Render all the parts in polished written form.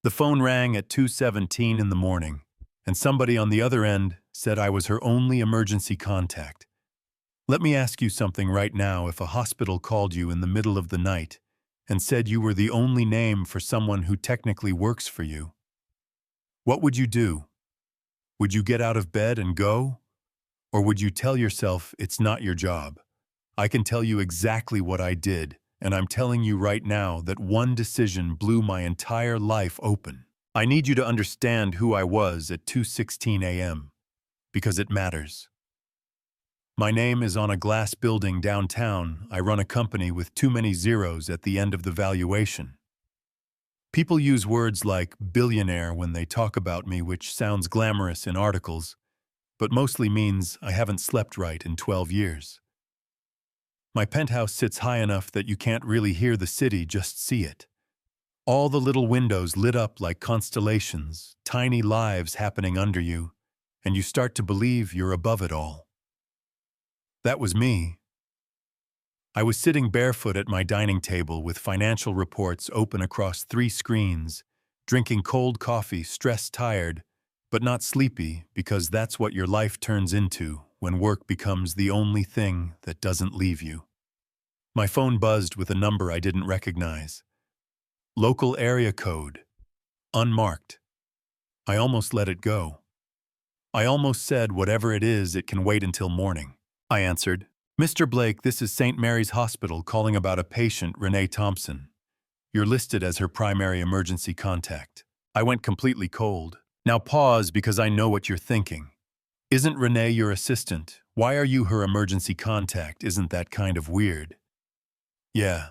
The phone rang at 2:17 in the morning, and somebody on the other end said I was her only emergency contact. Let me ask you something right now. If a hospital called you in the middle of the night and said you were the only name for someone who technically works for you, what would you do? Would you get out of bed and go? Or would you tell yourself it's not your job? I can tell you exactly what I did, and I'm telling you right now that one decision blew my entire life open. I need you to understand who I was at 2:16 a.m., because it matters. My name is on a glass building downtown. I run a company with too many zeros at the end of the valuation. People use words like billionaire when they talk about me, which sounds glamorous in articles, but mostly means I haven't slept right in 12 years. My penthouse sits high enough that you can't really hear the city, just see it. All the little windows lit up like constellations, tiny lives happening under you, and you start to believe you're above it all. That was me. I was sitting barefoot at my dining table with financial reports open across 3 screens, drinking cold coffee, stressed, tired, but not sleepy, because that's what your life turns into when work becomes the only thing that doesn't leave you. My phone buzzed with a number I didn't recognize. Local area code. Unmarked. I almost let it go. I almost said, whatever it is, it can wait until morning. I answered, Mr. Blake, this is St. Mary's Hospital calling about a patient, Renee Thompson. You're listed as her primary emergency contact. I went completely cold. Now pause, because I know what you're thinking. Isn't Renee your assistant? Why are you her emergency contact? Isn't that kind of weird? Yeah,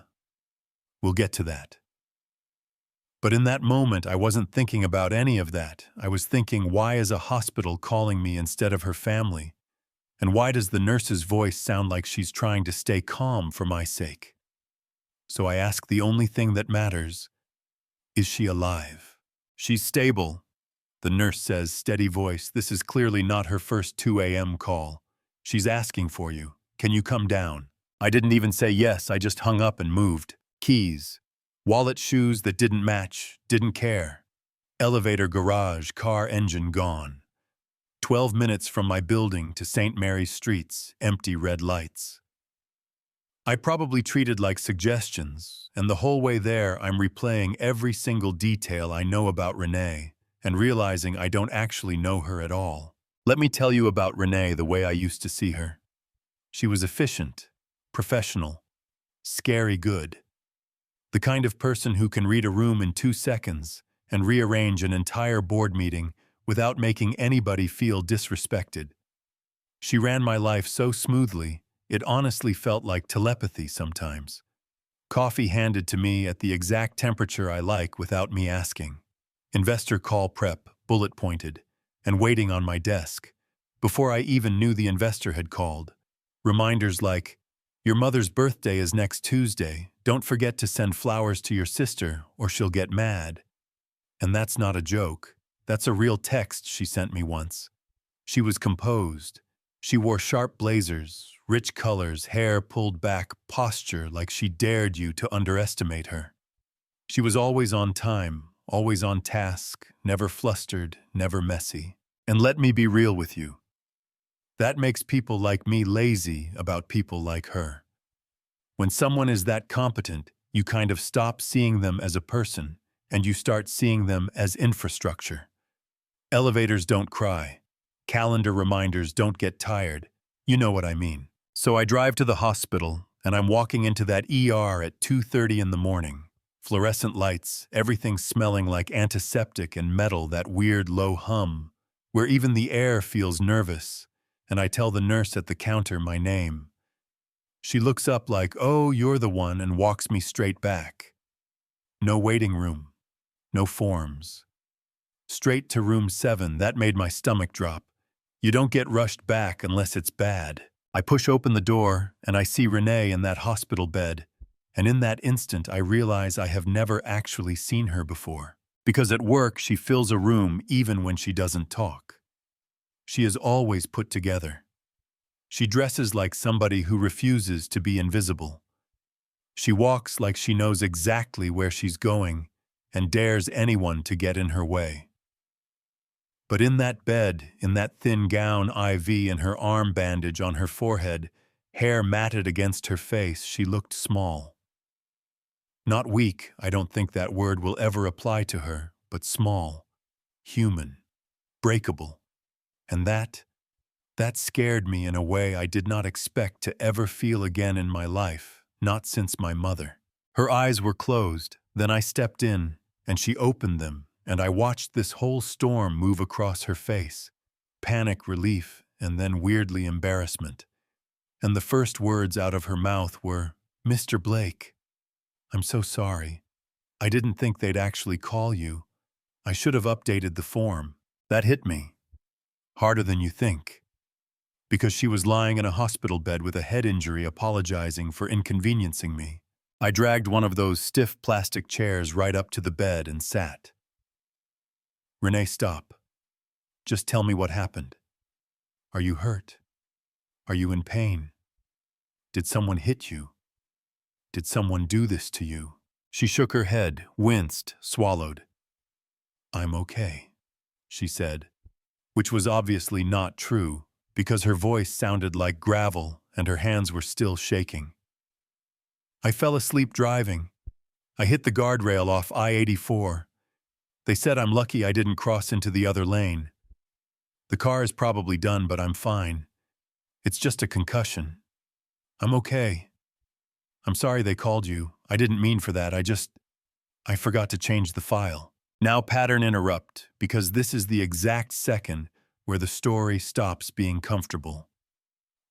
we'll get to that. But in that moment, I wasn't thinking about any of that. I was thinking, why is a hospital calling me instead of her family? And why does the nurse's voice sound like she's trying to stay calm for my sake? So I ask the only thing that matters, is she alive? She's stable. The nurse says, steady voice, this is clearly not her first 2 a.m. call. She's asking for you. Can you come down? I didn't even say yes, I just hung up and moved. Keys. Wallet, shoes that didn't match, didn't care. Elevator, garage, car engine gone. 12 minutes from my building to St. Mary's streets, empty red lights. I probably treated like suggestions, and the whole way there I'm replaying every single detail I know about Renee, and realizing I don't actually know her at all. Let me tell you about Renee the way I used to see her. She was efficient, professional, scary good. The kind of person who can read a room in 2 seconds and rearrange an entire board meeting without making anybody feel disrespected. She ran my life so smoothly, it honestly felt like telepathy sometimes. Coffee handed to me at the exact temperature I like without me asking. Investor call prep, bullet pointed, and waiting on my desk, before I even knew the investor had called. Reminders like, your mother's birthday is next Tuesday, don't forget to send flowers to your sister or she'll get mad. And that's not a joke, that's a real text she sent me once. She was composed. She wore sharp blazers, rich colors, hair pulled back, posture like she dared you to underestimate her. She was always on time, always on task, never flustered, never messy. And let me be real with you. That makes people like me lazy about people like her. When someone is that competent, you kind of stop seeing them as a person, and you start seeing them as infrastructure. Elevators don't cry. Calendar reminders don't get tired. You know what I mean. So I drive to the hospital, and I'm walking into that ER at 2:30 in the morning. Fluorescent lights, everything smelling like antiseptic and metal, that weird low hum, where even the air feels nervous, and I tell the nurse at the counter my name. She looks up like, oh, you're the one, and walks me straight back. No waiting room, no forms. Straight to room 7, that made my stomach drop. You don't get rushed back unless it's bad. I push open the door, and I see Renee in that hospital bed, and in that instant I realize I have never actually seen her before. Because at work she fills a room even when she doesn't talk. She is always put together. She dresses like somebody who refuses to be invisible. She walks like she knows exactly where she's going, and dares anyone to get in her way. But in that bed, in that thin gown IV and her arm bandage on her forehead, hair matted against her face, she looked small. Not weak, I don't think that word will ever apply to her, but small, human, breakable. And that scared me in a way I did not expect to ever feel again in my life, not since my mother. Her eyes were closed, then I stepped in, and she opened them, and I watched this whole storm move across her face. Panic, relief, and then weirdly embarrassment. And the first words out of her mouth were, "Mr. Blake, I'm so sorry. I didn't think they'd actually call you. I should have updated the form." That hit me. Harder than you think. Because she was lying in a hospital bed with a head injury apologizing for inconveniencing me. I dragged one of those stiff plastic chairs right up to the bed and sat. "Renee, stop. Just tell me what happened. Are you hurt? Are you in pain? Did someone hit you? Did someone do this to you?" She shook her head, winced, swallowed. "I'm okay," she said, which was obviously not true because her voice sounded like gravel and her hands were still shaking. "I fell asleep driving. I hit the guardrail off I-84. They said I'm lucky I didn't cross into the other lane. The car is probably done, but I'm fine. It's just a concussion. I'm okay. I'm sorry they called you. I didn't mean for that. I forgot to change the file." Now pattern interrupt, because this is the exact second where the story stops being comfortable.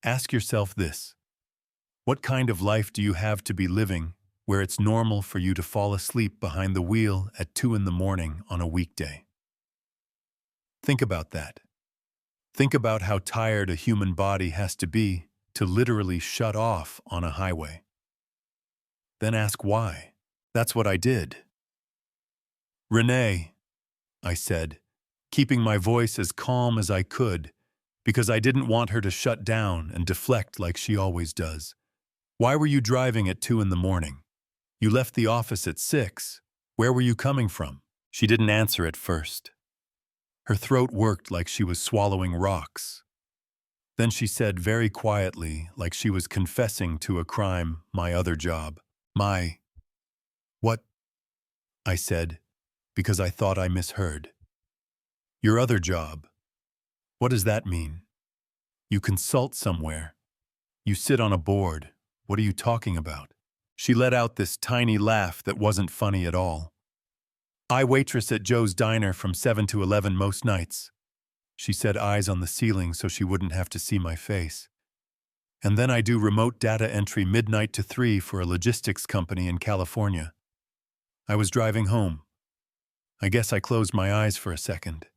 Ask yourself this. What kind of life do you have to be living where it's normal for you to fall asleep behind the wheel at 2 in the morning on a weekday? Think about that. Think about how tired a human body has to be to literally shut off on a highway. Then ask why. That's what I did. "Renee," I said, keeping my voice as calm as I could, because I didn't want her to shut down and deflect like she always does. "Why were you driving at 2 in the morning? You left the office at 6. Where were you coming from?" She didn't answer at first. Her throat worked like she was swallowing rocks. Then she said very quietly, like she was confessing to a crime, "My other job." "My..." "What?" I said, because I thought I misheard. "Your other job. What does that mean? You consult somewhere. You sit on a board. What are you talking about?" She let out this tiny laugh that wasn't funny at all. "I waitress at Joe's Diner from 7 to 11 most nights." She said, eyes on the ceiling so she wouldn't have to see my face. "And then I do remote data entry midnight to 3 for a logistics company in California." I was driving home. I guess I closed my eyes for a second.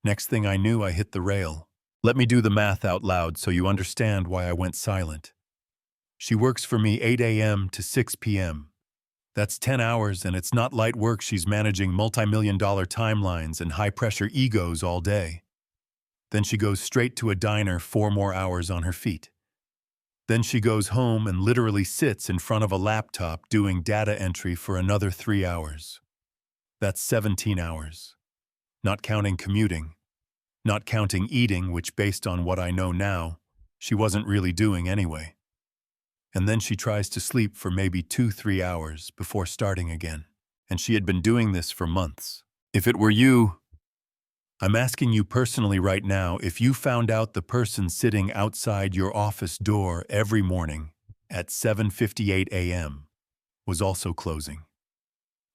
Next thing I knew, I hit the rail. Let me do the math out loud so you understand why I went silent. She works for me 8 a.m. to 6 p.m. That's 10 hours, and it's not light work. She's managing multi-million-dollar timelines and high-pressure egos all day. Then she goes straight to a diner 4 more hours on her feet. Then she goes home and literally sits in front of a laptop doing data entry for another 3 hours. That's 17 hours. Not counting commuting. Not counting eating, which based on what I know now, she wasn't really doing anyway. And then she tries to sleep for maybe 2-3 hours before starting again. And she had been doing this for months. If it were you, I'm asking you personally right now, if you found out the person sitting outside your office door every morning at 7:58 a.m. was also closing,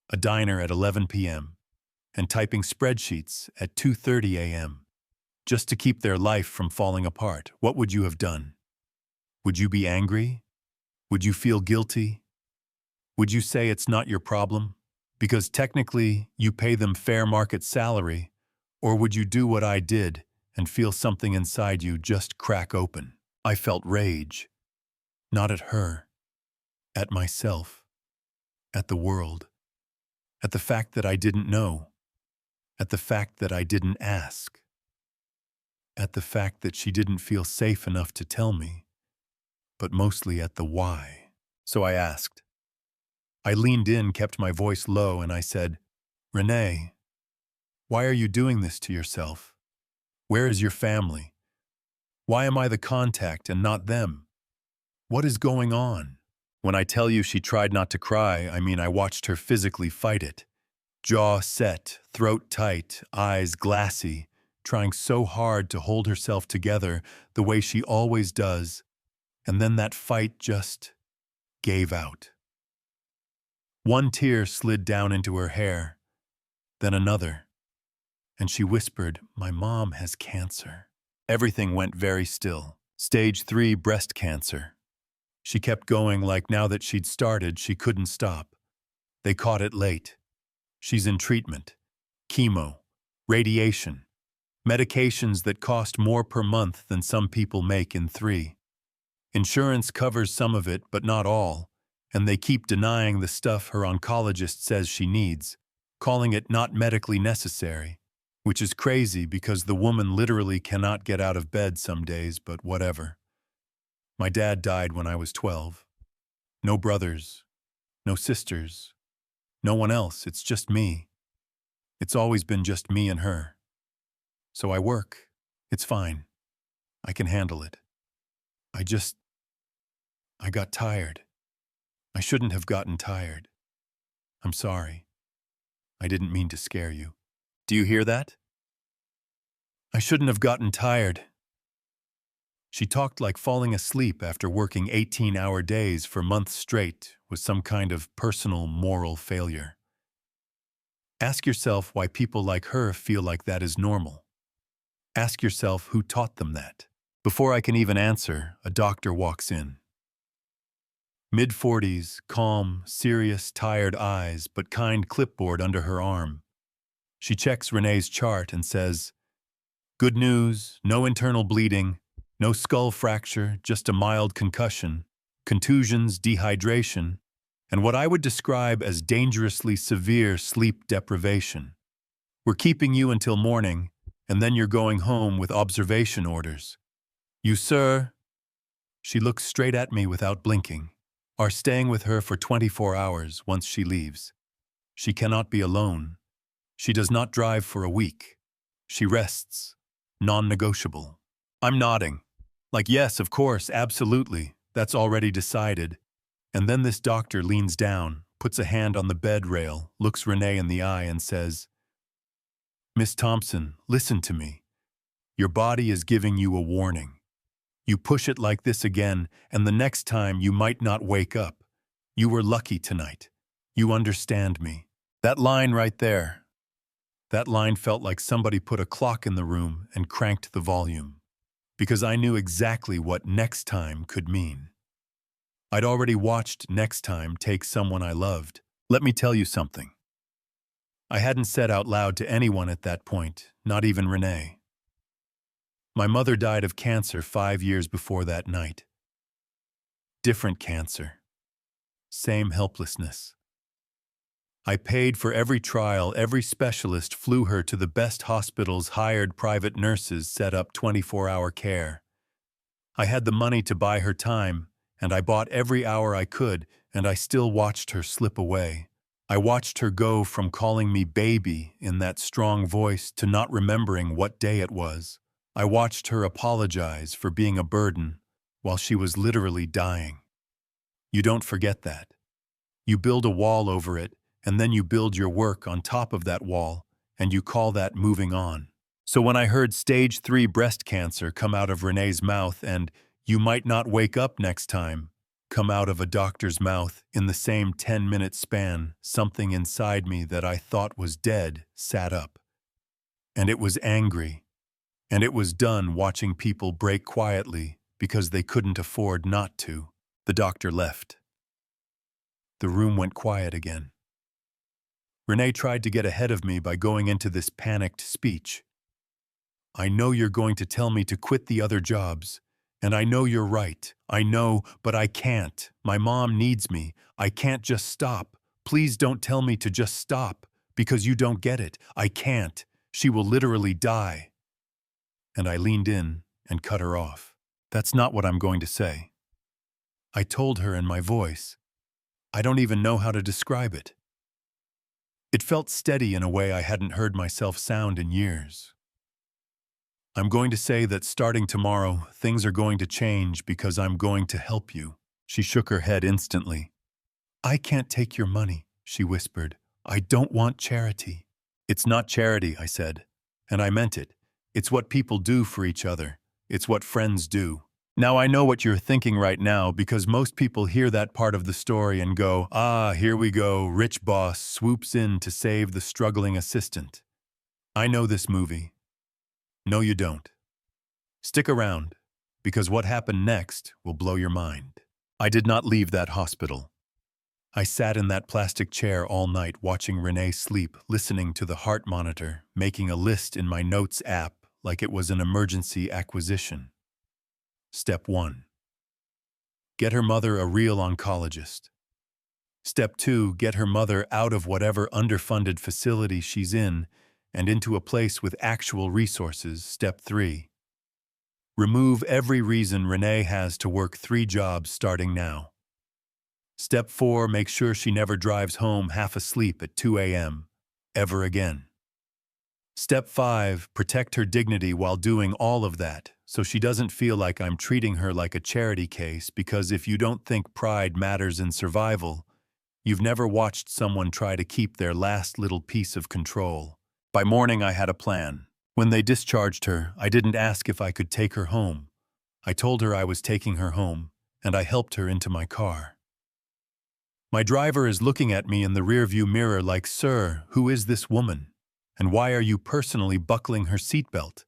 a diner at 11 p.m., and typing spreadsheets at 2:30 a.m., just to keep their life from falling apart, what would you have done? Would you be angry? Would you feel guilty? Would you say it's not your problem, because technically you pay them fair market salary, or would you do what I did and feel something inside you just crack open? I felt rage. Not at her. At myself. At the world. At the fact that I didn't know. At the fact that I didn't ask. At the fact that she didn't feel safe enough to tell me. But mostly at the why. So I asked. I leaned in, kept my voice low, and I said, Renee, why are you doing this to yourself? Where is your family? Why am I the contact and not them? What is going on? When I tell you she tried not to cry, I mean I watched her physically fight it. Jaw set, throat tight, eyes glassy, trying so hard to hold herself together the way she always does, and then that fight just gave out. One tear slid down into her hair, then another, and she whispered, "My mom has cancer." Everything went very still. Stage 3 breast cancer. She kept going like now that she'd started, she couldn't stop. They caught it late. She's in treatment, chemo, radiation, medications that cost more per month than some people make in 3. Insurance covers some of it, but not all, and they keep denying the stuff her oncologist says she needs, calling it not medically necessary, which is crazy because the woman literally cannot get out of bed some days, but whatever. My dad died when I was 12. No brothers, no sisters, no one else, it's just me. It's always been just me and her. So I work. It's fine. I can handle it. I got tired. I shouldn't have gotten tired. I'm sorry. I didn't mean to scare you. Do you hear that? I shouldn't have gotten tired. She talked like falling asleep after working 18-hour days for months straight was some kind of personal moral failure. Ask yourself why people like her feel like that is normal. Ask yourself who taught them that. Before I can even answer, a doctor walks in. Mid-40s, calm, serious, tired eyes, but kind clipboard under her arm. She checks Renee's chart and says, "Good news, no internal bleeding, no skull fracture, just a mild concussion, contusions, dehydration, and what I would describe as dangerously severe sleep deprivation. We're keeping you until morning, and then you're going home with observation orders. You, sir," she looks straight at me without blinking, "are staying with her for 24 hours once she leaves. She cannot be alone. She does not drive for a week. She rests. Non-negotiable." I'm nodding. Like, yes, of course, absolutely. That's already decided. And then this doctor leans down, puts a hand on the bed rail, looks Renee in the eye and says, "Miss Thompson, listen to me. Your body is giving you a warning. You push it like this again, and the next time you might not wake up. You were lucky tonight. You understand me." That line right there. That line felt like somebody put a clock in the room and cranked the volume. Because I knew exactly what next time could mean. I'd already watched next time take someone I loved. Let me tell you something. I hadn't said out loud to anyone at that point, not even Renee. My mother died of cancer 5 years before that night. Different cancer. Same helplessness. I paid for every trial, every specialist flew her to the best hospitals, hired private nurses, set up 24-hour care. I had the money to buy her time, and I bought every hour I could, and I still watched her slip away. I watched her go from calling me baby in that strong voice to not remembering what day it was. I watched her apologize for being a burden while she was literally dying. You don't forget that. You build a wall over it, and then you build your work on top of that wall, and you call that moving on. So when I heard stage 3 breast cancer come out of Renee's mouth and "you might not wake up next time" come out of a doctor's mouth in the same 10-minute span, something inside me that I thought was dead sat up. And it was angry. And it was done watching people break quietly because they couldn't afford not to. The doctor left. The room went quiet again. Renee tried to get ahead of me by going into this panicked speech. "I know you're going to tell me to quit the other jobs. And I know you're right. I know, but I can't. My mom needs me. I can't just stop. Please don't tell me to just stop, because you don't get it. I can't. She will literally die." And I leaned in and cut her off. That's not what I'm going to say. I told her in my voice. I don't even know how to describe it. It felt steady in a way I hadn't heard myself sound in years. I'm going to say that starting tomorrow, things are going to change because I'm going to help you. She shook her head instantly. I can't take your money, she whispered. I don't want charity. It's not charity, I said. And I meant it. It's what people do for each other. It's what friends do. Now I know what you're thinking right now because most people hear that part of the story and go, ah, here we go, rich boss swoops in to save the struggling assistant. I know this movie. No, you don't. Stick around, because what happened next will blow your mind. I did not leave that hospital. I sat in that plastic chair all night watching Renee sleep, listening to the heart monitor, making a list in my notes app like it was an emergency acquisition. Step 1. Get her mother a real oncologist. Step 2. Get her mother out of whatever underfunded facility she's in and into a place with actual resources. Step 3. Remove every reason Renee has to work 3 jobs starting now. Step 4. Make sure she never drives home half asleep at 2 a.m. ever again. Step 5. Protect her dignity while doing all of that, so she doesn't feel like I'm treating her like a charity case, because if you don't think pride matters in survival, you've never watched someone try to keep their last little piece of control. By morning, I had a plan. When they discharged her, I didn't ask if I could take her home. I told her I was taking her home, and I helped her into my car. My driver is looking at me in the rearview mirror like, "Sir, who is this woman? And why are you personally buckling her seatbelt?"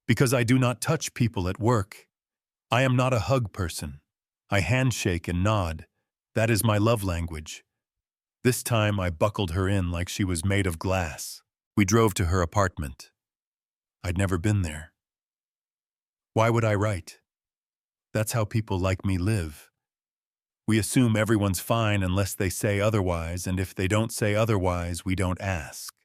Because I do not touch people at work. I am not a hug person. I handshake and nod. That is my love language. This time I buckled her in like she was made of glass. We drove to her apartment. I'd never been there. Why would I write? That's how people like me live. We assume everyone's fine unless they say otherwise, and if they don't say otherwise, we don't ask.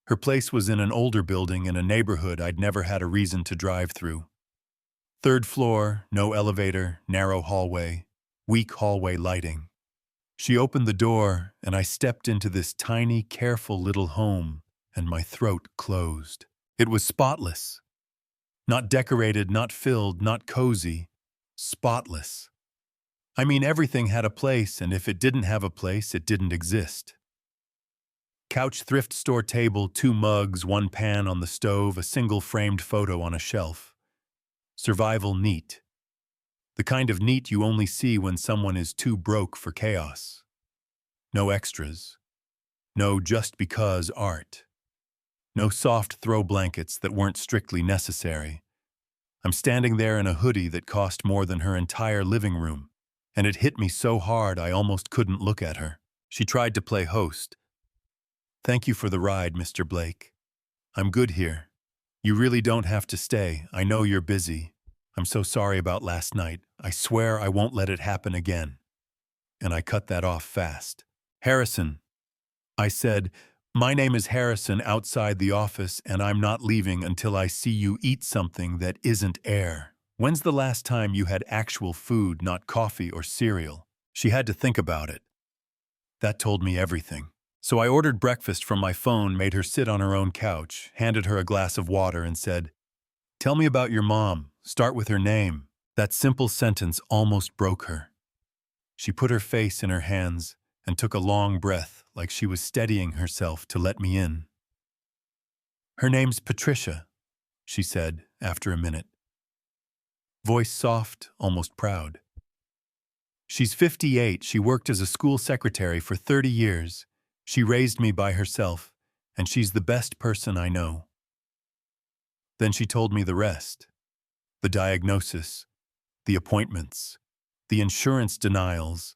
Her place was in an older building in a neighborhood I'd never had a reason to drive through. 3rd floor, no elevator, narrow hallway, weak hallway lighting. She opened the door, and I stepped into this tiny, careful little home, and my throat closed. It was spotless. Not decorated, not filled, not cozy. Spotless. I mean, everything had a place, and if it didn't have a place, it didn't exist. Couch, thrift store table, 2 mugs, 1 pan on the stove, a single framed photo on a shelf. Survival neat. The kind of neat you only see when someone is too broke for chaos. No extras. No just because art. No soft throw blankets that weren't strictly necessary. I'm standing there in a hoodie that cost more than her entire living room, and it hit me so hard I almost couldn't look at her. She tried to play host. "Thank you for the ride, Mr. Blake. I'm good here. You really don't have to stay. I know you're busy. I'm so sorry about last night. I swear I won't let it happen again." And I cut that off fast. "Harrison," I said, "my name is Harrison outside the office, and I'm not leaving until I see you eat something that isn't air. When's the last time you had actual food, not coffee or cereal?" She had to think about it. That told me everything. So I ordered breakfast from my phone, made her sit on her own couch, handed her a glass of water, and said, "Tell me about your mom. Start with her name." That simple sentence almost broke her. She put her face in her hands and took a long breath, like she was steadying herself to let me in. "Her name's Patricia," she said after a minute. Voice soft, almost proud. "She's 58. She worked as a school secretary for 30 years. She raised me by herself, and she's the best person I know." Then she told me the rest. The diagnosis, the appointments, the insurance denials,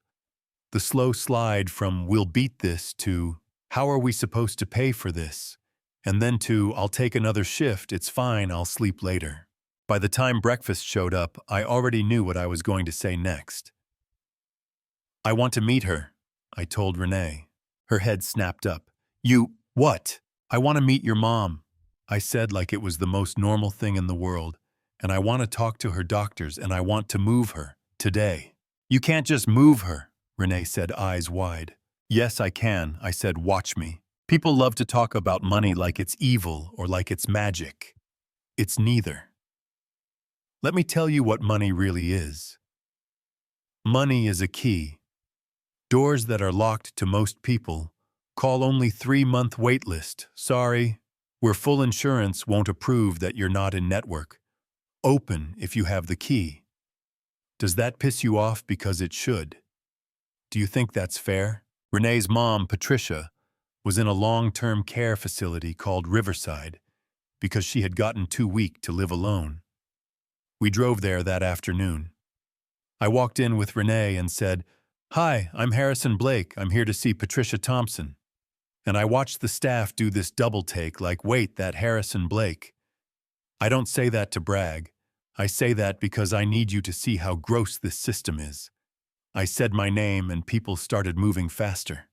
the slow slide from "we'll beat this" to "how are we supposed to pay for this?" and then to "I'll take another shift, it's fine, I'll sleep later." By the time breakfast showed up, I already knew what I was going to say next. "I want to meet her," I told Renee. Her head snapped up. "You, what?" "I want to meet your mom," I said like it was the most normal thing in the world. "And I want to talk to her doctors, and I want to move her, today." "You can't just move her," Renee said, eyes wide. Yes, I can, I said, watch me. People love to talk about money like it's evil or like it's magic. It's neither. Let me tell you what money really is. Money is a key. Doors that are locked to most people. Call only 3-month waitlist. Sorry. Where full insurance won't approve that you're not in network. Open if you have the key. Does that piss you off because it should? Do you think that's fair? Renee's mom, Patricia, was in a long-term care facility called Riverside because she had gotten too weak to live alone. We drove there that afternoon. I walked in with Renee and said, "Hi, I'm Harrison Blake. I'm here to see Patricia Thompson." And I watched the staff do this double take like, wait, that Harrison Blake. I don't say that to brag. I say that because I need you to see how gross this system is. I said my name and people started moving faster.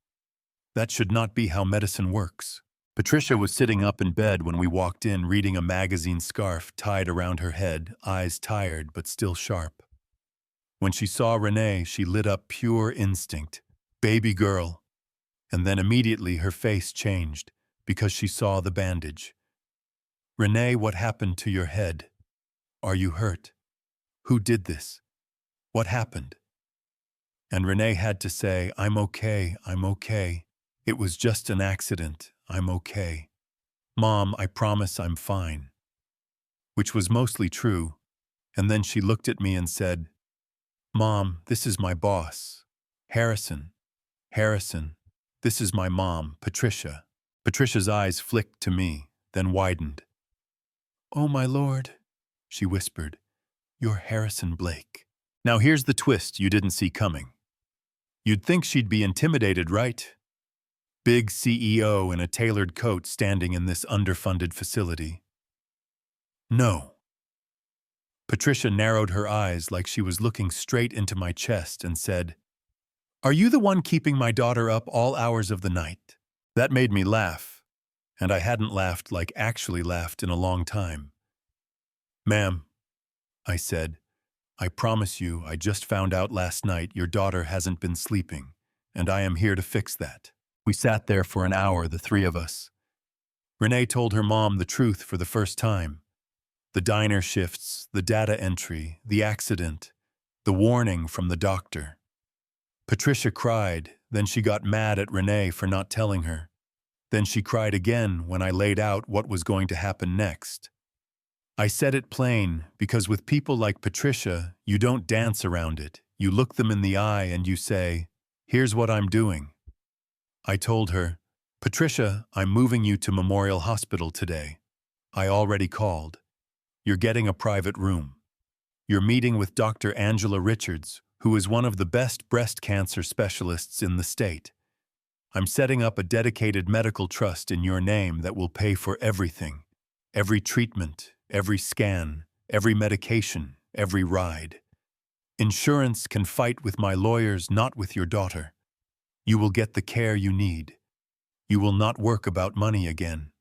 That should not be how medicine works. Patricia was sitting up in bed when we walked in, reading a magazine scarf tied around her head, eyes tired but still sharp. When she saw Renee, she lit up pure instinct. Baby girl. And then immediately her face changed because she saw the bandage. Renee, what happened to your head? Are you hurt? Who did this? What happened? And Renee had to say, I'm okay, I'm okay. It was just an accident, I'm okay. Mom, I promise I'm fine. Which was mostly true. And then she looked at me and said, Mom, this is my boss, Harrison. Harrison, this is my mom, Patricia. Patricia's eyes flicked to me, then widened. Oh, my lord, she whispered, you're Harrison Blake. Now here's the twist you didn't see coming. You'd think she'd be intimidated, right? Big CEO in a tailored coat standing in this underfunded facility. No. Patricia narrowed her eyes like she was looking straight into my chest and said, Are you the one keeping my daughter up all hours of the night? That made me laugh, and I hadn't laughed like actually laughed in a long time. Ma'am, I said, I promise you I just found out last night your daughter hasn't been sleeping, and I am here to fix that. We sat there for an hour, the three of us. Renee told her mom the truth for the first time. The diner shifts, the data entry, the accident, the warning from the doctor. Patricia cried, then she got mad at Renee for not telling her. Then she cried again when I laid out what was going to happen next. I said it plain because with people like Patricia, you don't dance around it. You look them in the eye and you say, here's what I'm doing. I told her, Patricia, I'm moving you to Memorial Hospital today. I already called. You're getting a private room. You're meeting with Dr. Angela Richards, who is one of the best breast cancer specialists in the state. I'm setting up a dedicated medical trust in your name that will pay for everything. Every treatment, every scan, every medication, every ride. Insurance can fight with my lawyers, not with your daughter. You will get the care you need. You will not work about money again.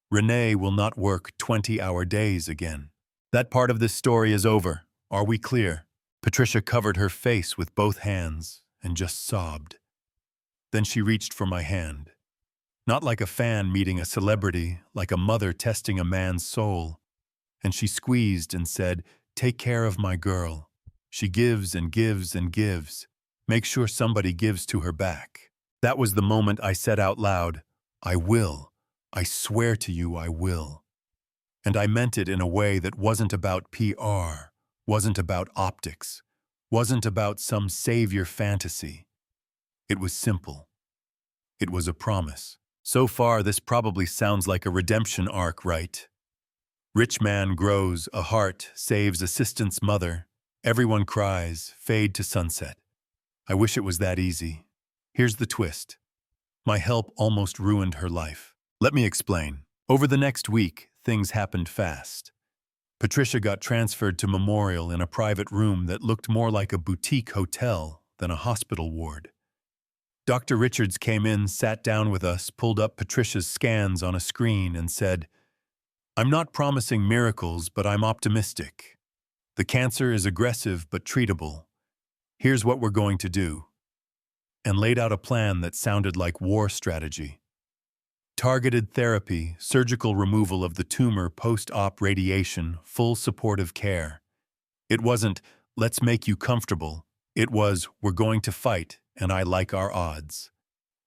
Renee will not work 20-hour days again. That part of this story is over. Are we clear? Patricia covered her face with both hands and just sobbed. Then she reached for my hand. Not like a fan meeting a celebrity, like a mother testing a man's soul. And she squeezed and said, take care of my girl. She gives and gives and gives. Make sure somebody gives to her back. That was the moment I said out loud, I will. I swear to you I will. And I meant it in a way that wasn't about PR, wasn't about optics, wasn't about some savior fantasy. It was simple. It was a promise. So far, this probably sounds like a redemption arc, right? Rich man grows a heart, saves assistant's mother. Everyone cries, fade to sunset. I wish it was that easy. Here's the twist. My help almost ruined her life. Let me explain. Over the next week, things happened fast. Patricia got transferred to Memorial in a private room that looked more like a boutique hotel than a hospital ward. Dr. Richards came in, sat down with us, pulled up Patricia's scans on a screen and said, I'm not promising miracles, but I'm optimistic. The cancer is aggressive but treatable. Here's what we're going to do. and laid out a plan that sounded like war strategy. Targeted therapy, surgical removal of the tumor, post-op radiation, full supportive care. It wasn't, let's make you comfortable. It was, we're going to fight, and I like our odds.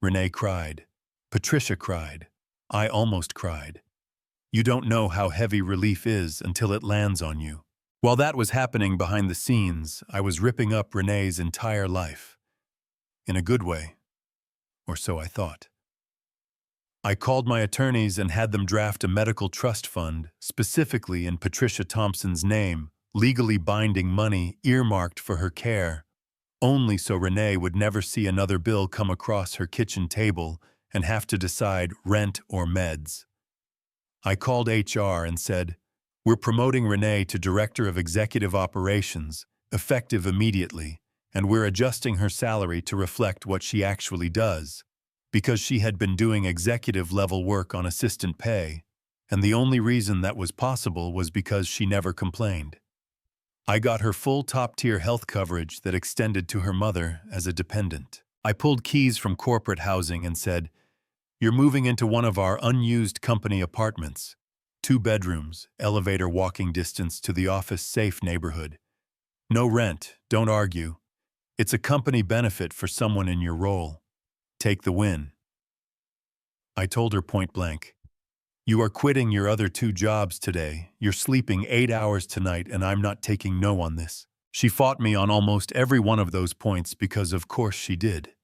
Renee cried. Patricia cried. I almost cried. You don't know how heavy relief is until it lands on you. While that was happening behind the scenes, I was ripping up Renee's entire life. In a good way. Or so I thought. I called my attorneys and had them draft a medical trust fund, specifically in Patricia Thompson's name, legally binding money earmarked for her care, only so Renee would never see another bill come across her kitchen table and have to decide rent or meds. I called HR and said, we're promoting Renee to Director of Executive Operations, effective immediately, and we're adjusting her salary to reflect what she actually does, because she had been doing executive-level work on assistant pay, and the only reason that was possible was because she never complained. I got her full top-tier health coverage that extended to her mother as a dependent. I pulled keys from corporate housing and said, you're moving into one of our unused company apartments. 2 bedrooms, elevator walking distance to the office-safe neighborhood. No rent, don't argue. It's a company benefit for someone in your role. Take the win. I told her point blank, you are quitting your other 2 jobs today, you're sleeping 8 hours tonight, and I'm not taking no on this. She fought me on almost every one of those points because of course she did.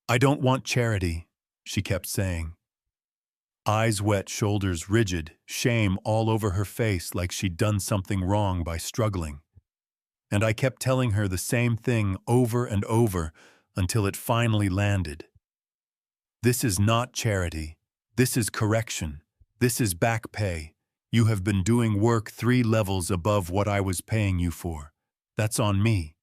I don't want charity, she kept saying. Eyes wet, shoulders rigid, shame all over her face like she'd done something wrong by struggling. And I kept telling her the same thing over and over until it finally landed. This is not charity. This is correction. This is back pay. You have been doing work 3 levels above what I was paying you for. That's on me.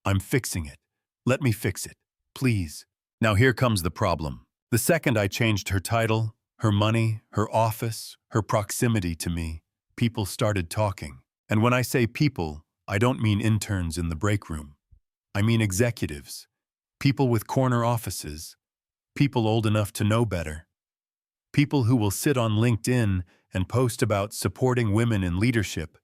I'm fixing it. Let me fix it. Please. Now here comes the problem. The second I changed her title, her money, her office, her proximity to me, people started talking. And when I say people, I don't mean interns in the break room. I mean executives, people with corner offices, people old enough to know better, people who will sit on LinkedIn and post about supporting women in leadership,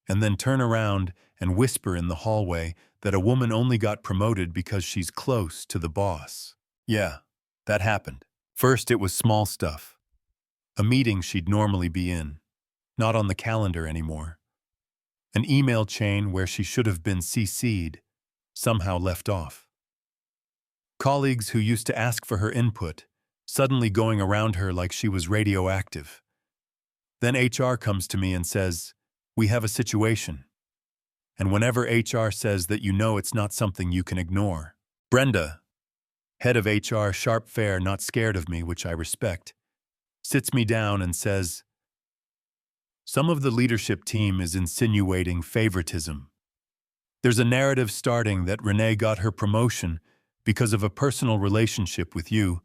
and then turn around and whisper in the hallway that a woman only got promoted because she's close to the boss. Yeah, that happened. First, it was small stuff. A meeting she'd normally be in, not on the calendar anymore. An email chain where she should have been CC'd, somehow left off. Colleagues who used to ask for her input, suddenly going around her like she was radioactive. Then HR comes to me and says, we have a situation. And whenever HR says that, you know it's not something you can ignore. Brenda, head of HR, sharp, fair, not scared of me, which I respect, sits me down and says, some of the leadership team is insinuating favoritism. There's a narrative starting that Renee got her promotion because of a personal relationship with you,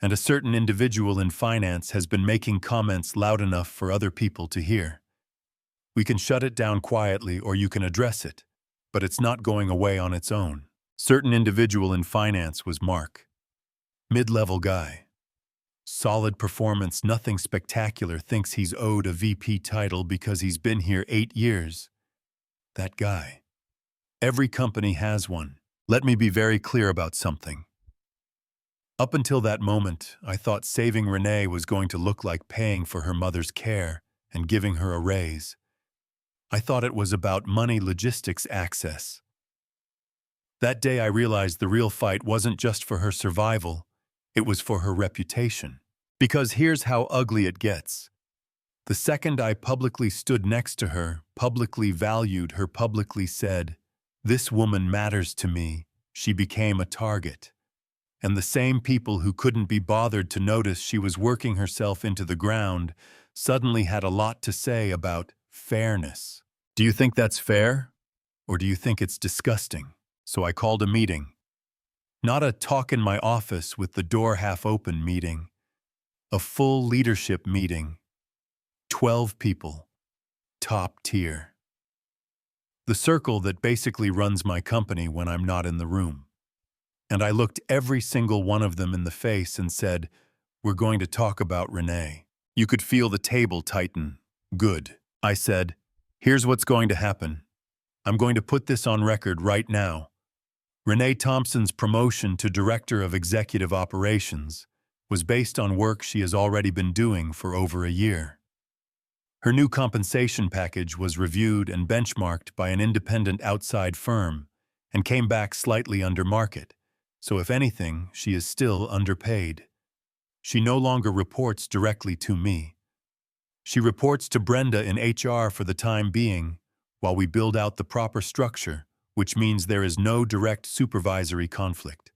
and a certain individual in finance has been making comments loud enough for other people to hear. We can shut it down quietly or you can address it, but it's not going away on its own. Certain individual in finance was Mark. Mid-level guy. Solid performance, nothing spectacular, thinks he's owed a VP title because he's been here 8 years. That guy. Every company has one. Let me be very clear about something. Up until that moment, I thought saving Renee was going to look like paying for her mother's care and giving her a raise. I thought it was about money, logistics, access. That day I realized the real fight wasn't just for her survival, it was for her reputation. Because here's how ugly it gets. The second I publicly stood next to her, publicly valued her, publicly said, this woman matters to me, she became a target. And the same people who couldn't be bothered to notice she was working herself into the ground suddenly had a lot to say about fairness. Do you think that's fair? Or do you think it's disgusting? So I called a meeting. Not a talk in my office with the door half open meeting. A full leadership meeting. 12 people. Top tier. The circle that basically runs my company when I'm not in the room. And I looked every single one of them in the face and said, "We're going to talk about Renee." You could feel the table tighten. "Good." I said, "Here's what's going to happen. I'm going to put this on record right now. Renee Thompson's promotion to Director of Executive Operations was based on work she has already been doing for over a year. Her new compensation package was reviewed and benchmarked by an independent outside firm and came back slightly under market, so if anything, she is still underpaid. She no longer reports directly to me. She reports to Brenda in HR for the time being while we build out the proper structure, which means there is no direct supervisory conflict.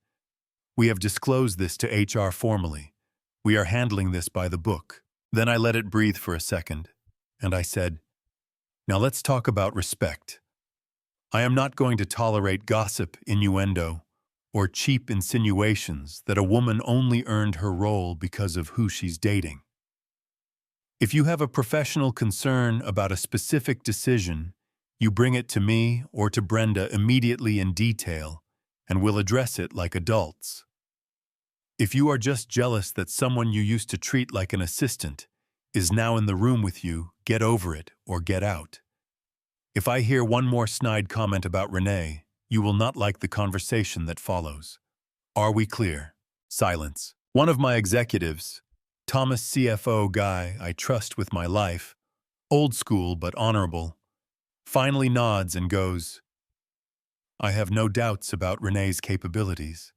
We have disclosed this to HR formally. We are handling this by the book." Then I let it breathe for a second, and I said, "Now let's talk about respect. I am not going to tolerate gossip, innuendo, or cheap insinuations that a woman only earned her role because of who she's dating. If you have a professional concern about a specific decision, you bring it to me or to Brenda immediately in detail, and we'll address it like adults. If you are just jealous that someone you used to treat like an assistant is now in the room with you, get over it or get out. If I hear one more snide comment about Renee, you will not like the conversation that follows. Are we clear?" Silence. One of my executives, Thomas CFO guy I trust with my life, old school but honorable, finally nods and goes, "I have no doubts about Renee's capabilities.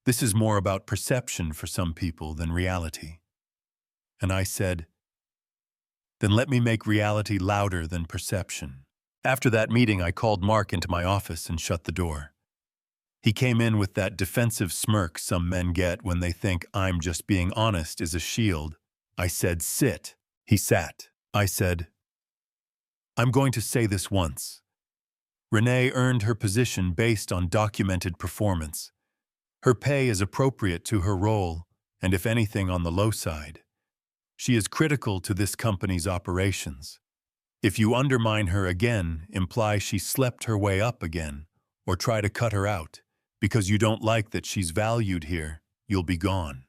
This is more about perception for some people than reality." And I said, "Then let me make reality louder than perception." After that meeting, I called Mark into my office and shut the door. He came in with that defensive smirk some men get when they think I'm just being honest as a shield. I said, "Sit." He sat. I said, "I'm going to say this once. Renee earned her position based on documented performance. Her pay is appropriate to her role, and if anything on the low side. She is critical to this company's operations. If you undermine her again, imply she slept her way up again, or try to cut her out, because you don't like that she's valued here, you'll be gone.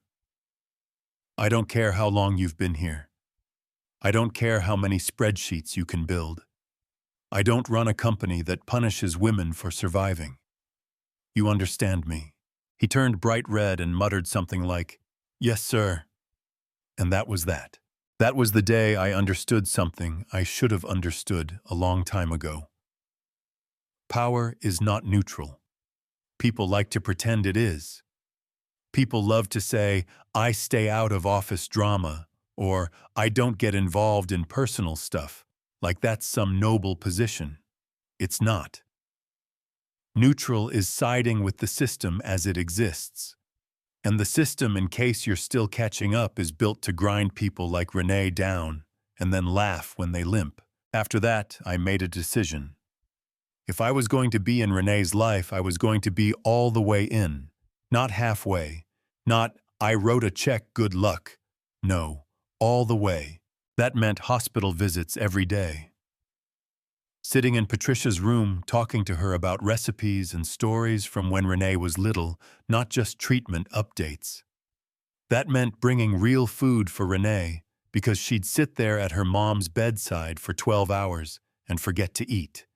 I don't care how long you've been here. I don't care how many spreadsheets you can build. I don't run a company that punishes women for surviving. You understand me." He turned bright red and muttered something like, "Yes, sir." And that was that. That was the day I understood something I should have understood a long time ago. Power is not neutral. People like to pretend it is. People love to say, "I stay out of office drama," or "I don't get involved in personal stuff," like that's some noble position. It's not. Neutral is siding with the system as it exists. And the system, in case you're still catching up, is built to grind people like Renee down and then laugh when they limp. After that, I made a decision. If I was going to be in Renee's life, I was going to be all the way in, not halfway, not "I wrote a check, good luck." No, all the way. That meant hospital visits every day. Sitting in Patricia's room, talking to her about recipes and stories from when Renee was little, not just treatment updates. That meant bringing real food for Renee, because she'd sit there at her mom's bedside for 12 hours and forget to eat.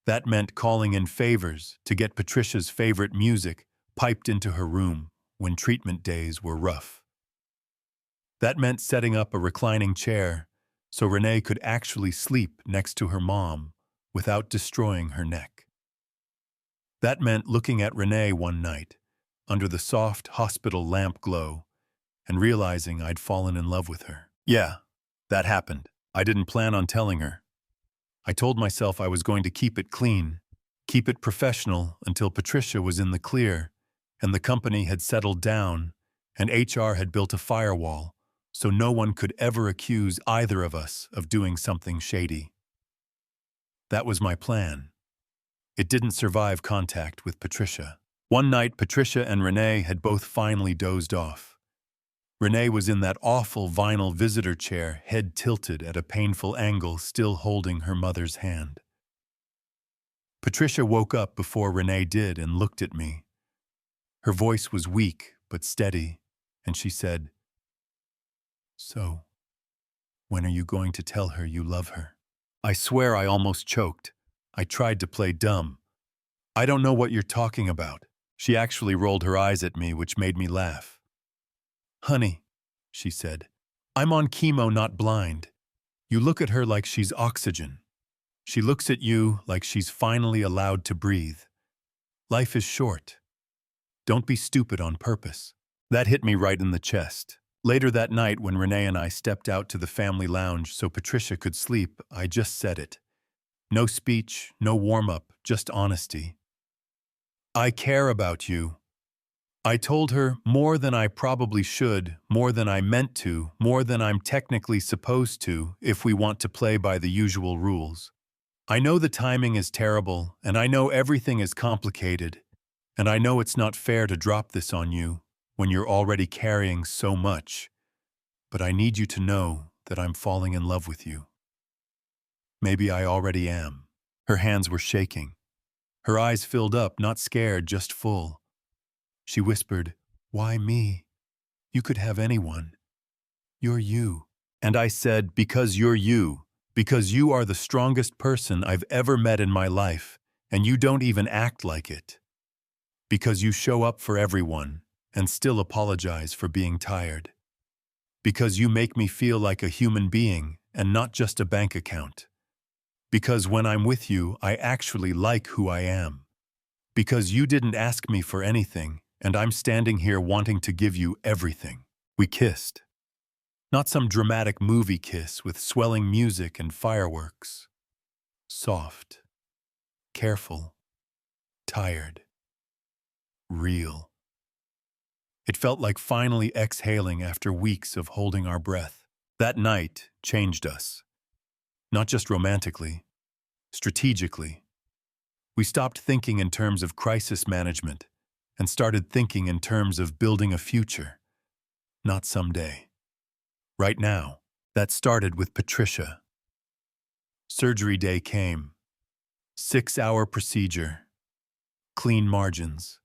That meant calling in favors to get Patricia's favorite music piped into her room when treatment days were rough. That meant setting up a reclining chair so Renee could actually sleep next to her mom without destroying her neck. That meant looking at Renee one night, under the soft hospital lamp glow, and realizing I'd fallen in love with her. Yeah, that happened. I didn't plan on telling her. I told myself I was going to keep it clean, keep it professional until Patricia was in the clear, and the company had settled down, and HR had built a firewall, so no one could ever accuse either of us of doing something shady. That was my plan. It didn't survive contact with Patricia. One night, Patricia and Renee had both finally dozed off. Renee was in that awful vinyl visitor chair, head tilted at a painful angle, still holding her mother's hand. Patricia woke up before Renee did and looked at me. Her voice was weak but steady, and she said, "So, when are you going to tell her you love her?" I swear I almost choked. I tried to play dumb. "I don't know what you're talking about." She actually rolled her eyes at me, which made me laugh. "Honey," she said, "I'm on chemo, not blind. You look at her like she's oxygen. She looks at you like she's finally allowed to breathe. Life is short. Don't be stupid on purpose." That hit me right in the chest. Later that night, when Renee and I stepped out to the family lounge so Patricia could sleep, I just said it. No speech, no warm-up, just honesty. "I care about you." I told her more than I probably should, more than I meant to, more than I'm technically supposed to, if we want to play by the usual rules. I know the timing is terrible, and I know everything is complicated, and I know it's not fair to drop this on you when you're already carrying so much, but I need you to know that I'm falling in love with you. Maybe I already am." Her hands were shaking. Her eyes filled up, not scared, just full. She whispered, "Why me? You could have anyone. You're you." And I said, "Because you're you. Because you are the strongest person I've ever met in my life, and you don't even act like it. Because you show up for everyone, and still apologize for being tired. Because you make me feel like a human being, and not just a bank account. Because when I'm with you, I actually like who I am. Because you didn't ask me for anything, and I'm standing here wanting to give you everything." We kissed. Not some dramatic movie kiss with swelling music and fireworks. Soft, careful, tired, real. It felt like finally exhaling after weeks of holding our breath. That night changed us. Not just romantically, strategically. We stopped thinking in terms of crisis management and started thinking in terms of building a future, not someday. Right now. That started with Patricia. Surgery day came. 6-hour procedure. Clean margins.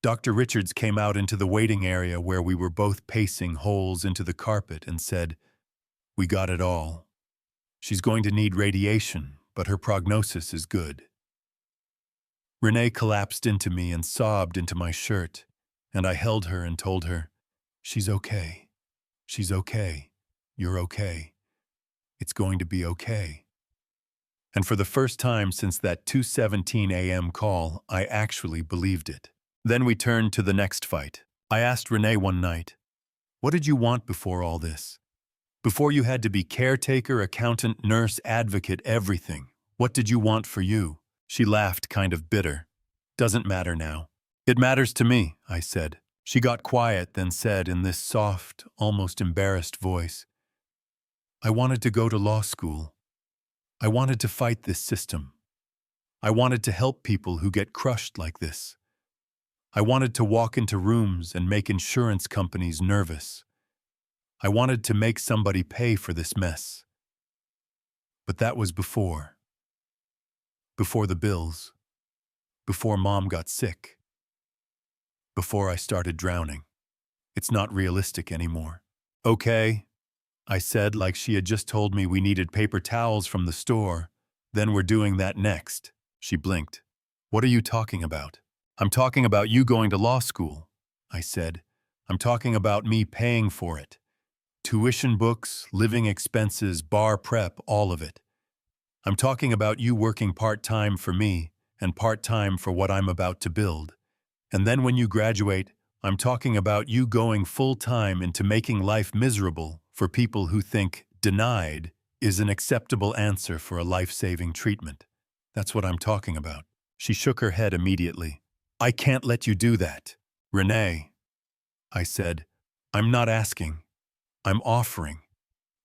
Dr. Richards came out into the waiting area where we were both pacing holes into the carpet and said, "We got it all. She's going to need radiation, but her prognosis is good." Renee collapsed into me and sobbed into my shirt, and I held her and told her, "She's okay. She's okay. You're okay. It's going to be okay." And for the first time since that 2:17 a.m. call, I actually believed it. Then we turned to the next fight. I asked Renee one night, "What did you want before all this? Before you had to be caretaker, accountant, nurse, advocate, everything. What did you want for you?" She laughed, kind of bitter. "Doesn't matter now." "It matters to me," I said. She got quiet, then said in this soft, almost embarrassed voice, "I wanted to go to law school. I wanted to fight this system. I wanted to help people who get crushed like this. I wanted to walk into rooms and make insurance companies nervous. I wanted to make somebody pay for this mess. But that was before. Before the bills. Before Mom got sick. Before I started drowning. It's not realistic anymore." "Okay," I said, like she had just told me we needed paper towels from the store. "Then we're doing that next." She blinked. "What are you talking about?" "I'm talking about you going to law school," I said. "I'm talking about me paying for it. Tuition, books, living expenses, bar prep, all of it. I'm talking about you working part-time for me and part-time for what I'm about to build. And then when you graduate, I'm talking about you going full-time into making life miserable for people who think denied is an acceptable answer for a life-saving treatment. That's what I'm talking about." She shook her head immediately. "I can't let you do that." "Renee," I said, "I'm not asking. I'm offering.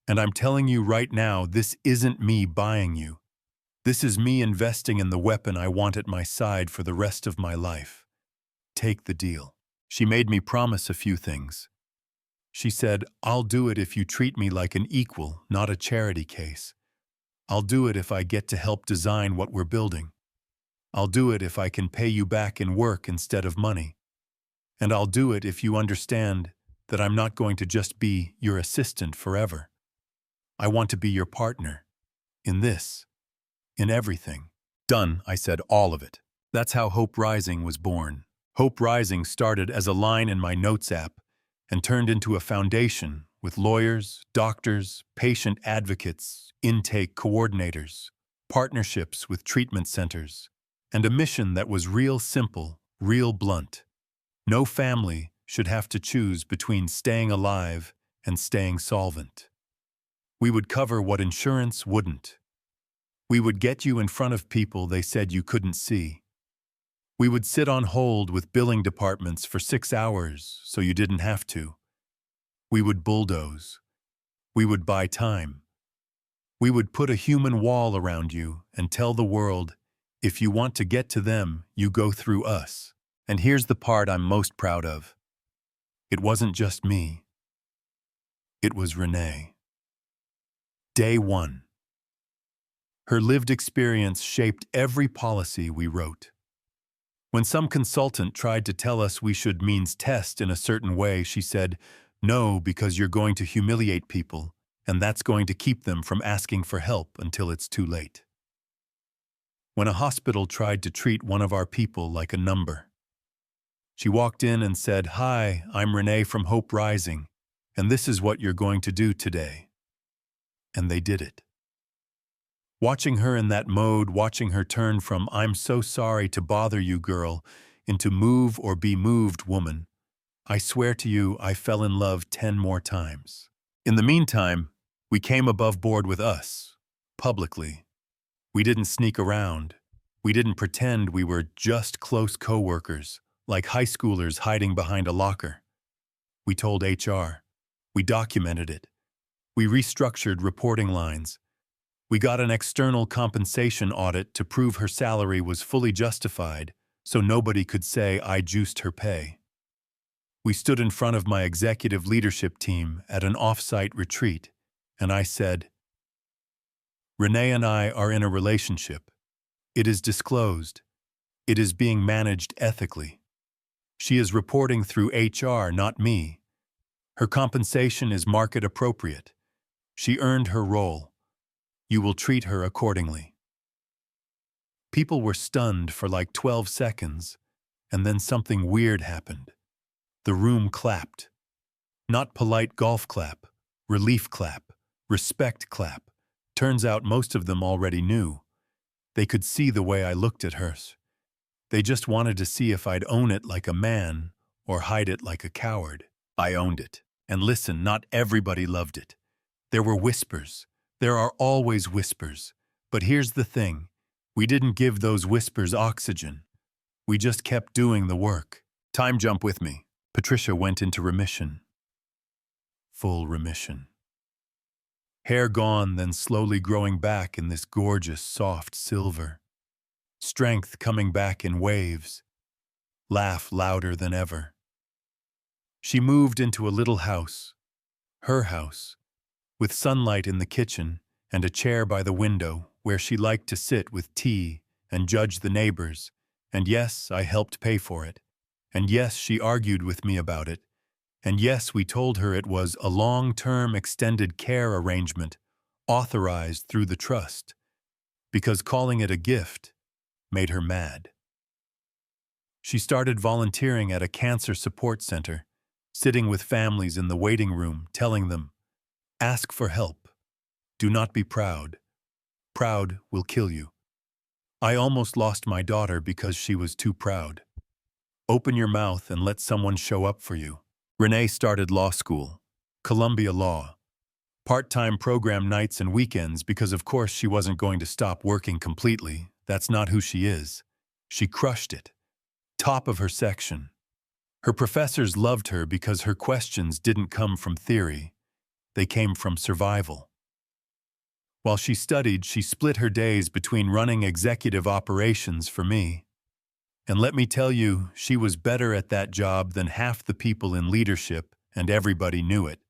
And I'm telling you right now, this isn't me buying you. This is me investing in the weapon I want at my side for the rest of my life. Take the deal." She made me promise a few things. She said, "I'll do it if you treat me like an equal, not a charity case. I'll do it if I get to help design what we're building. I'll do it if I can pay you back in work instead of money. And I'll do it if you understand that I'm not going to just be your assistant forever. I want to be your partner. In this. In everything. Done, I said, all of it. That's how Hope Rising was born. Hope Rising started as a line in my notes app and turned into a foundation with lawyers, doctors, patient advocates, intake coordinators, partnerships with treatment centers, and a mission that was real simple, real blunt. No family should have to choose between staying alive and staying solvent. We would cover what insurance wouldn't. We would get you in front of people they said you couldn't see. We would sit on hold with billing departments for 6 hours so you didn't have to. We would bulldoze. We would buy time. We would put a human wall around you and tell the world, if you want to get to them, you go through us. And here's the part I'm most proud of. It wasn't just me. It was Renee. Day 1. Her lived experience shaped every policy we wrote. When some consultant tried to tell us we should means test in a certain way, she said, "No, because you're going to humiliate people, and that's going to keep them from asking for help until it's too late." When a hospital tried to treat one of our people like a number, she walked in and said, "Hi, I'm Renee from Hope Rising, and this is what you're going to do today." And they did it. Watching her in that mode, watching her turn from "I'm so sorry to bother you, girl," into "move or be moved, woman," I swear to you I fell in love 10 more times. In the meantime, we came above board with us, publicly. We didn't sneak around. We didn't pretend we were just close co-workers, like high schoolers hiding behind a locker. We told HR. We documented it. We restructured reporting lines. We got an external compensation audit to prove her salary was fully justified, so nobody could say I juiced her pay. We stood in front of my executive leadership team at an off-site retreat, and I said, "Renee and I are in a relationship. It is disclosed. It is being managed ethically. She is reporting through HR, not me. Her compensation is market appropriate. She earned her role. You will treat her accordingly." People were stunned for like 12 seconds, and then something weird happened. The room clapped. Not polite golf clap, relief clap, respect clap. Turns out most of them already knew. They could see the way I looked at hers. They just wanted to see if I'd own it like a man or hide it like a coward. I owned it. And listen, not everybody loved it. There were whispers. There are always whispers. But here's the thing. We didn't give those whispers oxygen. We just kept doing the work. Time jump with me. Patricia went into remission. Full remission. Hair gone, then slowly growing back in this gorgeous, soft silver. Strength coming back in waves. Laugh louder than ever. She moved into a little house. Her house. With sunlight in the kitchen and a chair by the window where she liked to sit with tea and judge the neighbors. And yes, I helped pay for it. And yes, she argued with me about it. And yes, we told her it was a long-term extended care arrangement authorized through the trust, because calling it a gift made her mad. She started volunteering at a cancer support center, sitting with families in the waiting room, telling them, "Ask for help. Do not be proud. Proud will kill you." I almost lost my daughter because she was too proud. Open your mouth and let someone show up for you. Renee started law school, Columbia Law. Part-time program nights and weekends because of course she wasn't going to stop working completely. That's not who she is. She crushed it. Top of her section. Her professors loved her because her questions didn't come from theory. They came from survival. While she studied, she split her days between running executive operations for me. And let me tell you, she was better at that job than half the people in leadership, and everybody knew it.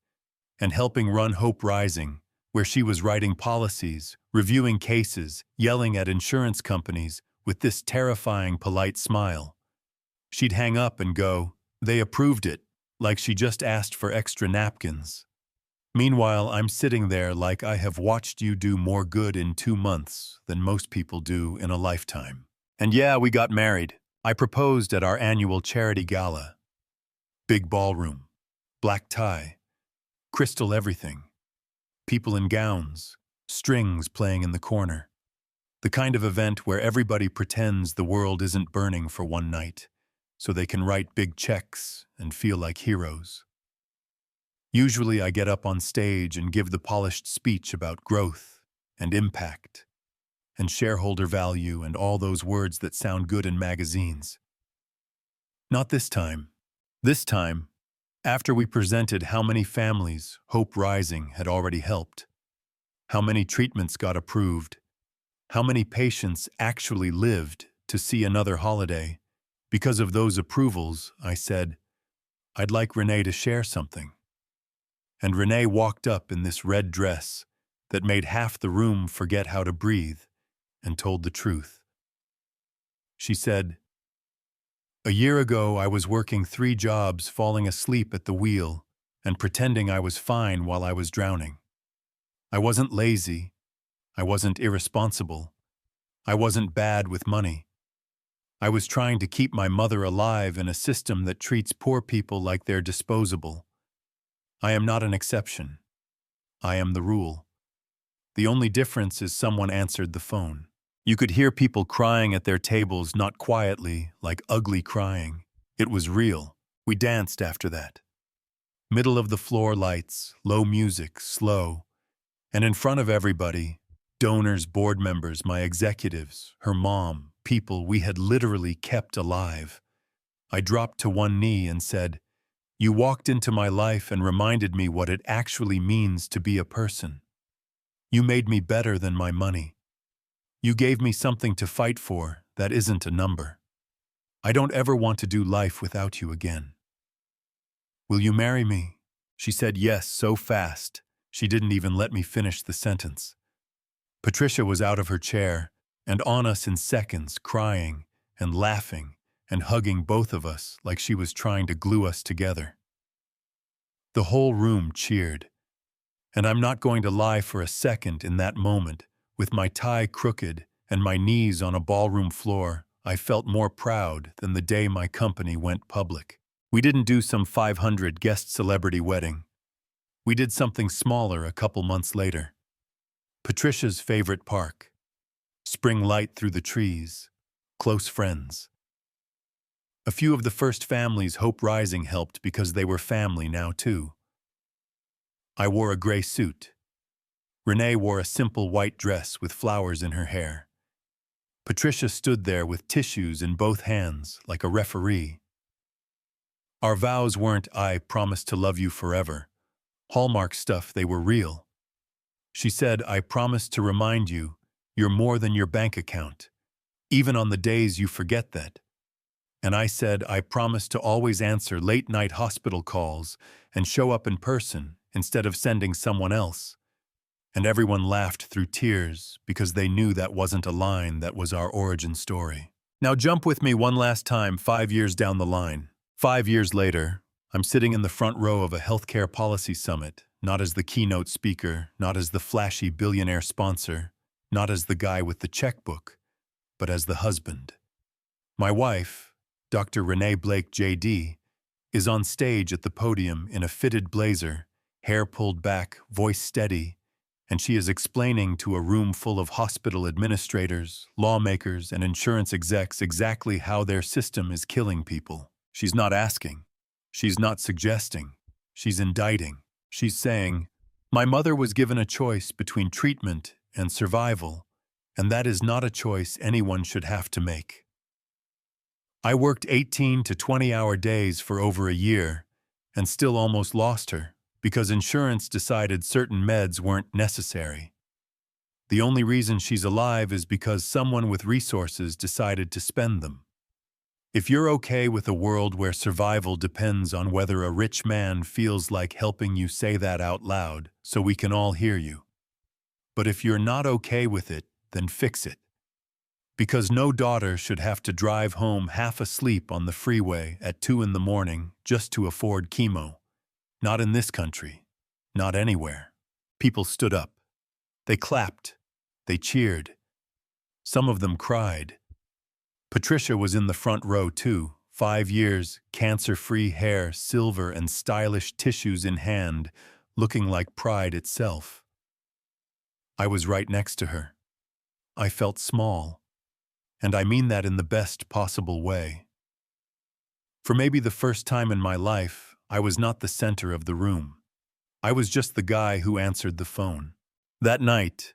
And helping run Hope Rising, where she was writing policies, reviewing cases, yelling at insurance companies, with this terrifying, polite smile. She'd hang up and go, "They approved it," like she just asked for extra napkins. Meanwhile, I'm sitting there like I have watched you do more good in 2 months than most people do in a lifetime. And yeah, we got married. I proposed at our annual charity gala. Big ballroom, black tie, crystal everything, people in gowns, strings playing in the corner. The kind of event where everybody pretends the world isn't burning for one night, so they can write big checks and feel like heroes. Usually I get up on stage and give the polished speech about growth and impact and shareholder value and all those words that sound good in magazines. Not this time. This time, after we presented how many families Hope Rising had already helped, how many treatments got approved, how many patients actually lived to see another holiday, because of those approvals, I said, "I'd like Renee to share something." And Renee walked up in this red dress that made half the room forget how to breathe and told the truth. She said, "A year ago, I was working 3 jobs, falling asleep at the wheel and pretending I was fine while I was drowning. I wasn't lazy. I wasn't irresponsible. I wasn't bad with money. I was trying to keep my mother alive in a system that treats poor people like they're disposable. I am not an exception. I am the rule. The only difference is someone answered the phone." You could hear people crying at their tables, not quietly, like ugly crying. It was real. We danced after that. Middle of the floor lights, low music, slow. And in front of everybody, donors, board members, my executives, her mom, people we had literally kept alive. I dropped to one knee and said, "You walked into my life and reminded me what it actually means to be a person. You made me better than my money. You gave me something to fight for that isn't a number. I don't ever want to do life without you again. Will you marry me?" She said yes so fast, she didn't even let me finish the sentence. Patricia was out of her chair and on us in seconds, crying and laughing and hugging both of us like she was trying to glue us together. The whole room cheered. And I'm not going to lie, for a second in that moment, with my tie crooked and my knees on a ballroom floor, I felt more proud than the day my company went public. We didn't do some 500 guest celebrity wedding. We did something smaller a couple months later. Patricia's favorite park. Spring light through the trees. Close friends. A few of the first families Hope Rising helped because they were family now too. I wore a gray suit. Renee wore a simple white dress with flowers in her hair. Patricia stood there with tissues in both hands like a referee. Our vows weren't "I promise to love you forever" Hallmark stuff, they were real. She said, "I promise to remind you you're more than your bank account, even on the days you forget that." And I said, "I promise to always answer late-night hospital calls and show up in person instead of sending someone else." And everyone laughed through tears because they knew that wasn't a line that was our origin story. Now jump with me one last time, 5 years down the line. 5 years later, I'm sitting in the front row of a healthcare policy summit, not as the keynote speaker, not as the flashy billionaire sponsor, not as the guy with the checkbook, but as the husband. My wife, Dr. Renee Blake JD, is on stage at the podium in a fitted blazer, hair pulled back, voice steady, and she is explaining to a room full of hospital administrators, lawmakers, and insurance execs exactly how their system is killing people. She's not asking. She's not suggesting. She's indicting. She's saying, "My mother was given a choice between treatment and survival, and that is not a choice anyone should have to make. I worked 18 to 20-hour days for over a year and still almost lost her because insurance decided certain meds weren't necessary. The only reason she's alive is because someone with resources decided to spend them. If you're okay with a world where survival depends on whether a rich man feels like helping you, say that out loud so we can all hear you. But if you're not okay with it, then fix it. Because no daughter should have to drive home half asleep on the freeway at 2 in the morning just to afford chemo. Not in this country. Not anywhere. People stood up. They clapped. They cheered. Some of them cried. Patricia was in the front row too, 5 years, cancer-free hair, silver and stylish tissues in hand, looking like pride itself. I was right next to her. I felt small. And I mean that in the best possible way. For maybe the first time in my life, I was not the center of the room. I was just the guy who answered the phone. That night,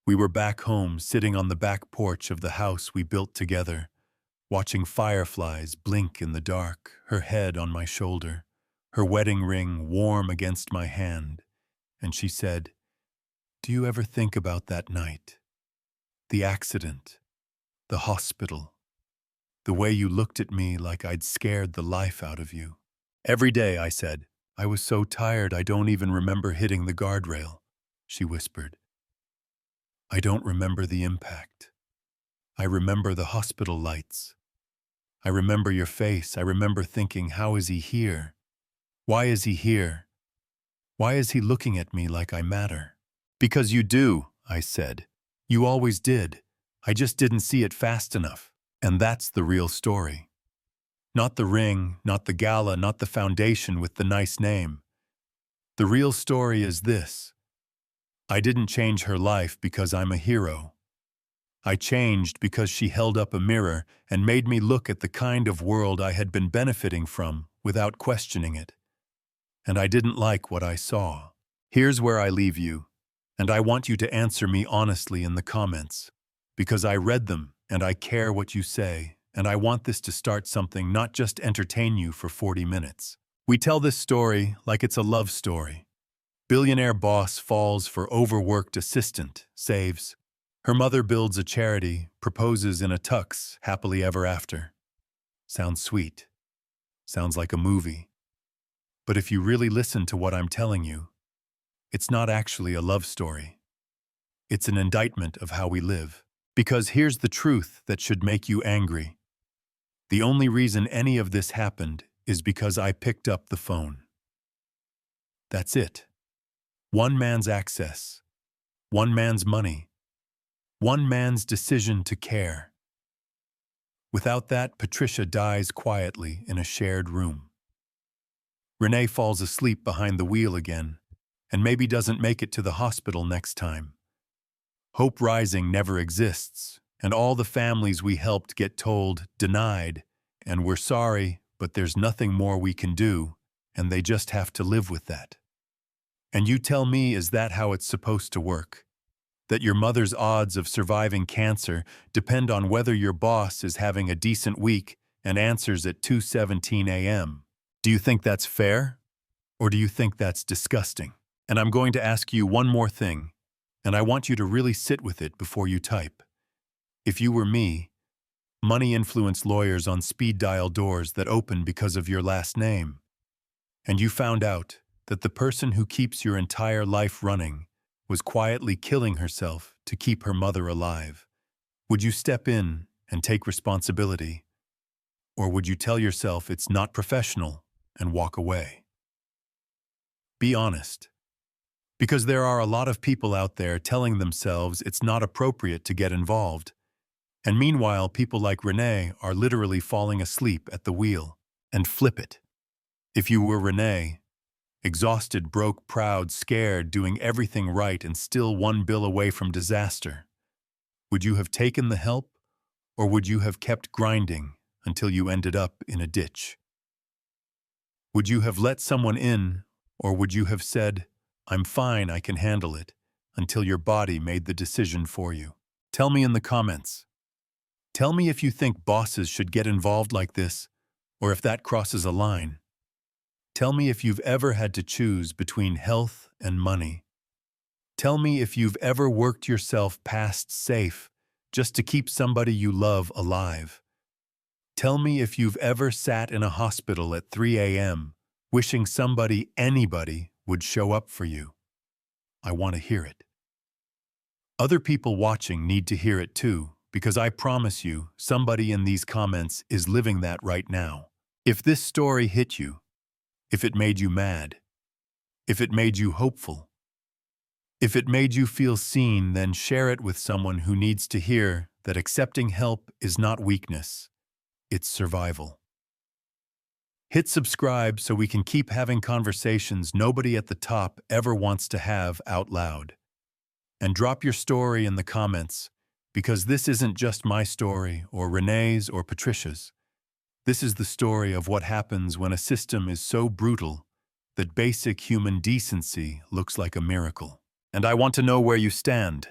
we were back home sitting on the back porch of the house we built together, watching fireflies blink in the dark, her head on my shoulder, her wedding ring warm against my hand, and she said, "Do you ever think about that night? The accident, the hospital, the way you looked at me like I'd scared the life out of you?" "Every day," I said. "I was so tired I don't even remember hitting the guardrail," she whispered. "I don't remember the impact. I remember the hospital lights. I remember your face. I remember thinking, how is he here? Why is he here? Why is he looking at me like I matter?" "Because you do," I said. "You always did. I just didn't see it fast enough." And that's the real story. Not the ring, not the gala, not the foundation with the nice name. The real story is this. I didn't change her life because I'm a hero. I changed because she held up a mirror and made me look at the kind of world I had been benefiting from without questioning it. And I didn't like what I saw. Here's where I leave you, and I want you to answer me honestly in the comments, because I read them and I care what you say, and I want this to start something, not just entertain you for 40 minutes. We tell this story like it's a love story. Billionaire boss falls for overworked assistant, saves. Her mother builds a charity, proposes in a tux, happily ever after. Sounds sweet. Sounds like a movie. But if you really listen to what I'm telling you, it's not actually a love story. It's an indictment of how we live. Because here's the truth that should make you angry. The only reason any of this happened is because I picked up the phone. That's it. One man's access. One man's money. One man's decision to care. Without that, Patricia dies quietly in a shared room. Renee falls asleep behind the wheel again, and maybe doesn't make it to the hospital next time. Hope Rising never exists, and all the families we helped get told, denied, and we're sorry, but there's nothing more we can do, and they just have to live with that. And you tell me, is that how it's supposed to work? That your mother's odds of surviving cancer depend on whether your boss is having a decent week and answers at 2:17 a.m. Do you think that's fair? Or do you think that's disgusting? And I'm going to ask you one more thing, and I want you to really sit with it before you type. If you were me, money influenced lawyers on speed dial doors that open because of your last name, and you found out that the person who keeps your entire life running was quietly killing herself to keep her mother alive, would you step in and take responsibility? Or would you tell yourself it's not professional and walk away? Be honest. Because there are a lot of people out there telling themselves it's not appropriate to get involved. And meanwhile, people like Renee are literally falling asleep at the wheel. And flip it. If you were Renee, exhausted, broke, proud, scared, doing everything right and still one bill away from disaster, would you have taken the help, or would you have kept grinding until you ended up in a ditch? Would you have let someone in, or would you have said, "I'm fine, I can handle it," until your body made the decision for you? Tell me in the comments. Tell me if you think bosses should get involved like this, or if that crosses a line. Tell me if you've ever had to choose between health and money. Tell me if you've ever worked yourself past safe just to keep somebody you love alive. Tell me if you've ever sat in a hospital at 3 a.m. wishing somebody, anybody, would show up for you. I want to hear it. Other people watching need to hear it too, because I promise you, somebody in these comments is living that right now. If this story hit you, if it made you mad, if it made you hopeful, if it made you feel seen, then share it with someone who needs to hear that accepting help is not weakness, it's survival. Hit subscribe so we can keep having conversations nobody at the top ever wants to have out loud. And drop your story in the comments, because this isn't just my story or Renee's or Patricia's. This is the story of what happens when a system is so brutal that basic human decency looks like a miracle. And I want to know where you stand.